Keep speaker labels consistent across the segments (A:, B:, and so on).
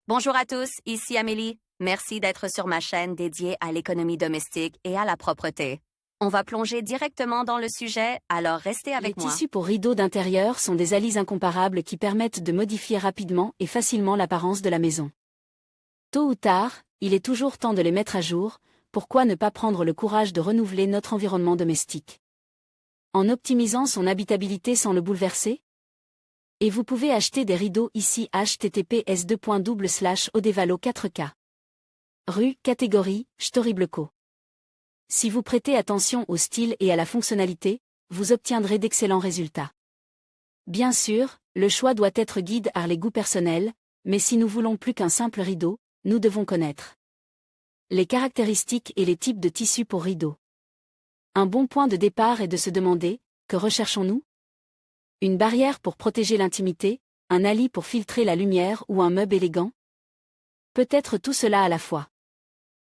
A: Bonjour à tous, ici Amélie. Merci d'être sur ma chaîne dédiée à l'économie domestique et à la propreté. On va plonger directement dans le sujet, alors restez
B: Les
A: avec moi.
B: tissus pour rideaux d'intérieur sont des alliés incomparables qui permettent de modifier rapidement et facilement l'apparence de la maison. Tôt ou tard, il est toujours temps de les mettre à jour, pourquoi ne pas prendre le courage de renouveler notre environnement domestique en optimisant son habitabilité sans le bouleverser? Et vous pouvez acheter des rideaux ici https://odevalo 4K. Rue, catégorie, Storybleco. Si vous prêtez attention au style et à la fonctionnalité, vous obtiendrez d'excellents résultats. Bien sûr, le choix doit être guidé par les goûts personnels, mais si nous voulons plus qu'un simple rideau, nous devons connaître les caractéristiques et les types de tissus pour rideaux. Un bon point de départ est de se demander, que recherchons-nous? Une barrière pour protéger l'intimité, un allié pour filtrer la lumière ou un meuble élégant? Peut-être tout cela à la fois.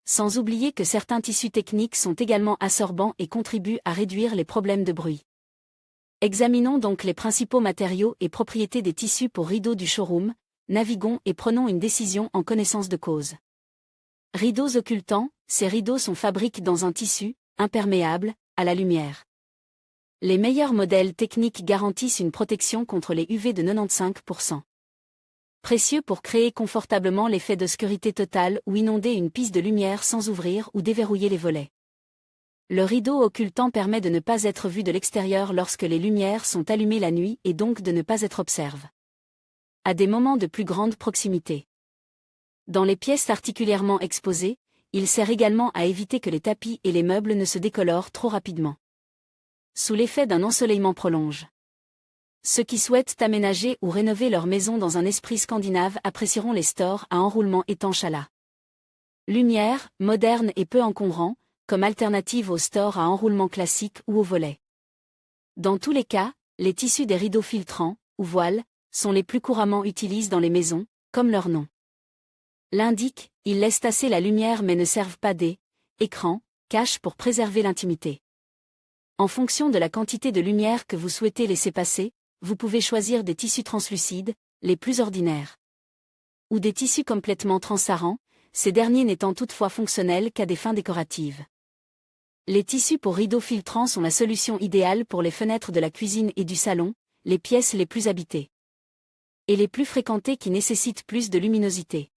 B: Sans oublier que certains tissus techniques sont également absorbants et contribuent à réduire les problèmes de bruit. Examinons donc les principaux matériaux et propriétés des tissus pour rideaux du showroom, naviguons et prenons une décision en connaissance de cause. Rideaux occultants, ces rideaux sont fabriqués dans un tissu, imperméable, à la lumière. Les meilleurs modèles techniques garantissent une protection contre les UV de 95%. Précieux pour créer confortablement l'effet d'obscurité totale ou inonder une piste de lumière sans ouvrir ou déverrouiller les volets. Le rideau occultant permet de ne pas être vu de l'extérieur lorsque les lumières sont allumées la nuit et donc de ne pas être observé à des moments de plus grande proximité. Dans les pièces particulièrement exposées, il sert également à éviter que les tapis et les meubles ne se décolorent trop rapidement sous l'effet d'un ensoleillement prolongé. Ceux qui souhaitent aménager ou rénover leur maison dans un esprit scandinave apprécieront les stores à enroulement étanche à la lumière, moderne et peu encombrant, comme alternative aux stores à enroulement classique ou aux volets. Dans tous les cas, les tissus des rideaux filtrants, ou voiles, sont les plus couramment utilisés dans les maisons, comme leur nom l'indique, ils laissent tasser la lumière mais ne servent pas d'écran, cache pour préserver l'intimité. En fonction de la quantité de lumière que vous souhaitez laisser passer, vous pouvez choisir des tissus translucides, les plus ordinaires, ou des tissus complètement transparents, ces derniers n'étant toutefois fonctionnels qu'à des fins décoratives. Les tissus pour rideaux filtrants sont la solution idéale pour les fenêtres de la cuisine et du salon, les pièces les plus habitées et les plus fréquentées qui nécessitent plus de luminosité.